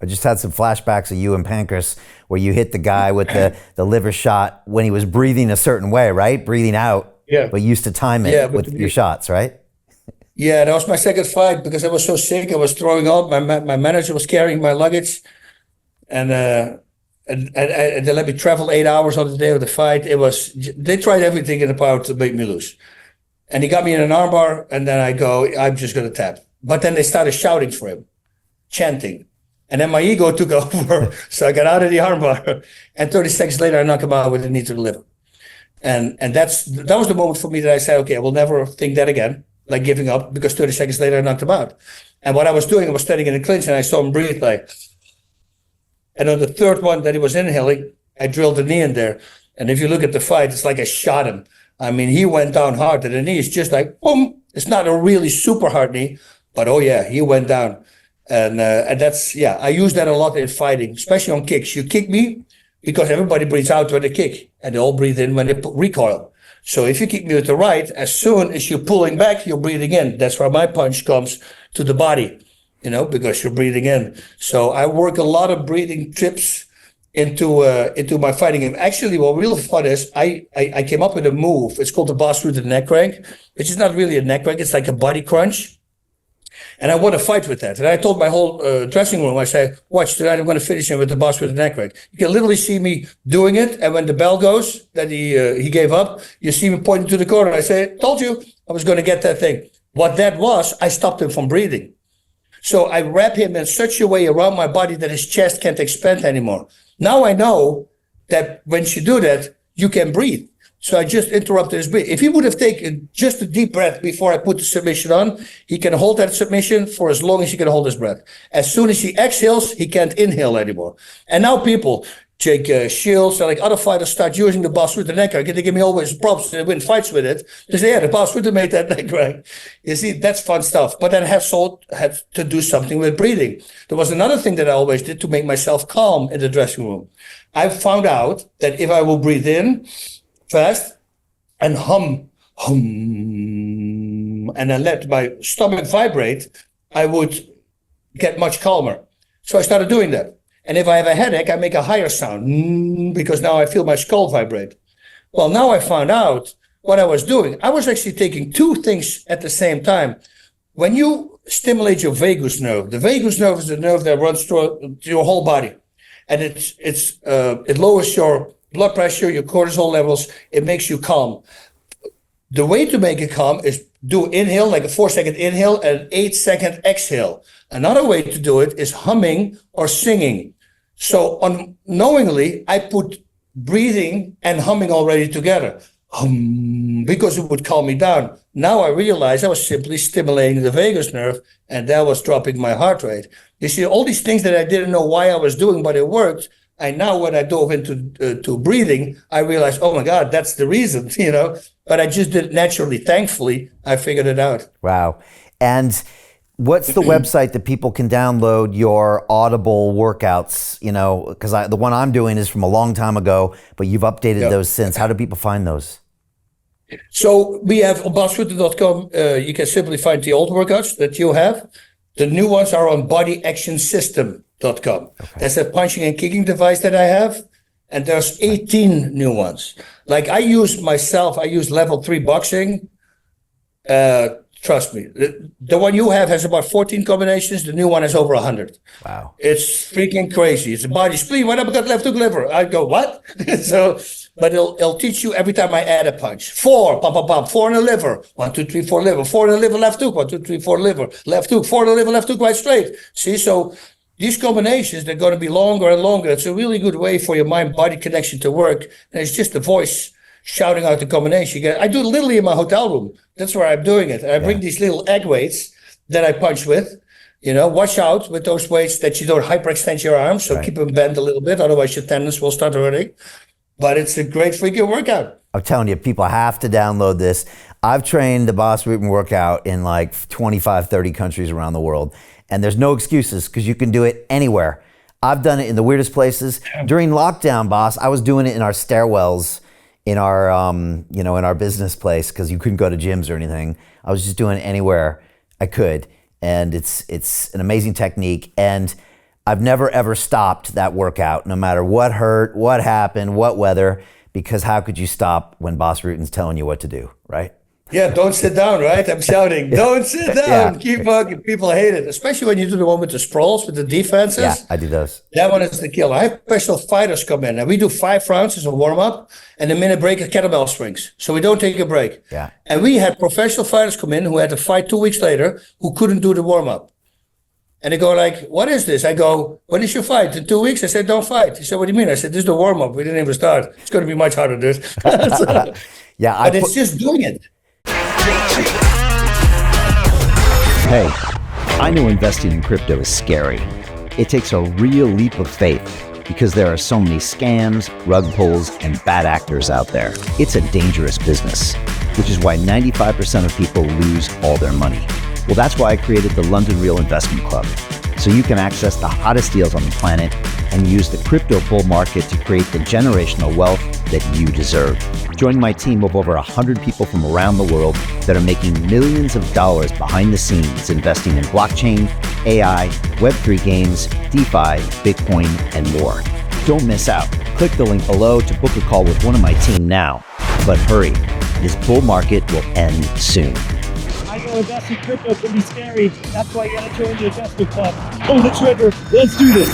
I just had some flashbacks of you and Pancras where you hit the guy with the liver shot when he was breathing a certain way, right? Breathing out, Yeah. but you used to time it with your shots, right? Yeah, that was my second fight because I was so sick. I was throwing up. My manager was carrying my luggage, and they let me travel 8 hours on the day of the fight. They tried everything in the power to make me lose. And he got me in an armbar, and then I'm just going to tap. But then they started shouting for him, chanting. And then my ego took over. So I got out of the armbar, and 30 seconds later, I knocked him out with a knee to the liver. And that was the moment for me that I said, okay, I will never think that again, like giving up, because 30 seconds later, I knocked him out. And what I was doing, I was standing in the clinch, and I saw him breathe like. And on the third one that he was inhaling, I drilled the knee in there. And if you look at the fight, it's like I shot him. I mean, he went down hard, and the knee is just like, boom. It's not a really super hard knee, but oh yeah, he went down. And that's, yeah, I use that a lot in fighting, especially on kicks. You kick me because everybody breathes out when they kick, and they all breathe in when they recoil. So if you kick me with the right, as soon as you're pulling back, you're breathing in. That's where my punch comes to the body, because you're breathing in. So I work a lot of breathing tips into my fighting game. Actually, what really fun is I came up with a move. It's called the Bas Rutten neck crank, which is not really a neck crank. It's like a body crunch. And I want to fight with that. And I told my whole dressing room, I said, watch, tonight I'm going to finish him with the Bas Rutten neck crank. You can literally see me doing it. And when the bell goes that he gave up, you see me pointing to the corner. I say, told you I was going to get that thing. What that was, I stopped him from breathing. So I wrap him in such a way around my body that his chest can't expand anymore. Now I know that when you do that, you can breathe. So I just interrupted his breathing. If he would have taken just a deep breath before I put the submission on, he can hold that submission for as long as he can hold his breath. As soon as he exhales, he can't inhale anymore. And now people, Jake Shields and like other fighters start using the Bas Rutten neck crank. They give me always props and win fights with it. They say, yeah, the Bas Rutten made that neck crank. You see, that's fun stuff. But then I had to do something with breathing. There was another thing that I always did to make myself calm in the dressing room. I found out that if I will breathe in fast and hum, and then let my stomach vibrate, I would get much calmer. So I started doing that. And if I have a headache, I make a higher sound because now I feel my skull vibrate. Well, now I found out what I was doing. I was actually taking two things at the same time. When you stimulate your vagus nerve, the vagus nerve is the nerve that runs through your whole body. And it lowers your blood pressure, your cortisol levels. It makes you calm. The way to make it calm is do inhale, like a 4-second inhale and an 8-second exhale. Another way to do it is humming or singing. So unknowingly, I put breathing and humming already together. Because it would calm me down. Now I realize I was simply stimulating the vagus nerve, and that was dropping my heart rate. You see, all these things that I didn't know why I was doing, but it worked. And now when I dove into to breathing, I realized, oh my God, that's the reason, But I just did it naturally. Thankfully, I figured it out. Wow. And what's the website that people can download your Audible workouts? Because the one I'm doing is from a long time ago, but you've updated those since. How do people find those? So we have on basrutten.com, you can simply find the old workouts that you have. The new ones are on bodyactionsystem.com. Okay. That's a punching and kicking device that I have. And there's 18 new ones. Like I use level 3 boxing. Trust me. The one you have has about 14 combinations. The new one has over 100. Wow. It's freaking crazy. It's a body split. What up, got left hook liver? I go, what? But it'll teach you every time I add a punch. 4, pop, pop, pop, 4 in the liver. 1, 2, 3, 4 liver. 4 in the liver, left hook. 1, 2, 3, 4 liver. Left hook. 4 in the liver, left hook, right straight. See, so these combinations, they're going to be longer and longer. It's a really good way for your mind-body connection to work. And it's just the voice shouting out the combination. I do it literally in my hotel room. That's where I'm doing it. And I bring these little egg weights that I punch with. Watch out with those weights that you don't hyperextend your arms. So keep them bent a little bit. Otherwise, your tendons will start hurting. But it's a great freaking workout. I'm telling you, people have to download this. I've trained the Bas Rutten workout in like 25, 30 countries around the world. And there's no excuses because you can do it anywhere. I've done it in the weirdest places. During lockdown, boss, I was doing it in our stairwells in our, in our business place because you couldn't go to gyms or anything. I was just doing it anywhere I could. And it's an amazing technique. And I've never ever stopped that workout, no matter what hurt, what happened, what weather, because how could you stop when Bas Rutten's telling you what to do, right? Yeah, don't sit down, right? I'm shouting, don't sit down. Yeah. Keep walking. People hate it, especially when you do the one with the sprawls, with the defenses. Yeah, I do those. That one is the kill. I have professional fighters come in, and we do 5 rounds as a warm-up and a minute break of kettlebell springs. So we don't take a break. Yeah. And we had professional fighters come in who had to fight 2 weeks later who couldn't do the warm-up. And they go like, what is this? I go, when is your fight? In 2 weeks? I said, don't fight. He said, what do you mean? I said, this is the warm-up. We didn't even start. It's going to be much harder, dude. So, Yeah, but it's just doing it. Hey, I know investing in crypto is scary. It takes a real leap of faith because there are so many scams, rug pulls, and bad actors out there. It's a dangerous business, which is why 95% of people lose all their money. Well, that's why I created the London Real Investment Club, so you can access the hottest deals on the planet and use the crypto bull market to create the generational wealth that you deserve. Join my team of over 100 people from around the world that are making millions of dollars behind the scenes investing in blockchain, AI, Web3 games, DeFi, Bitcoin, and more. Don't miss out. Click the link below to book a call with one of my team now. But hurry, this bull market will end soon. I know investing crypto can be scary. That's why you gotta join the investment club. Pull the trigger. Let's do this.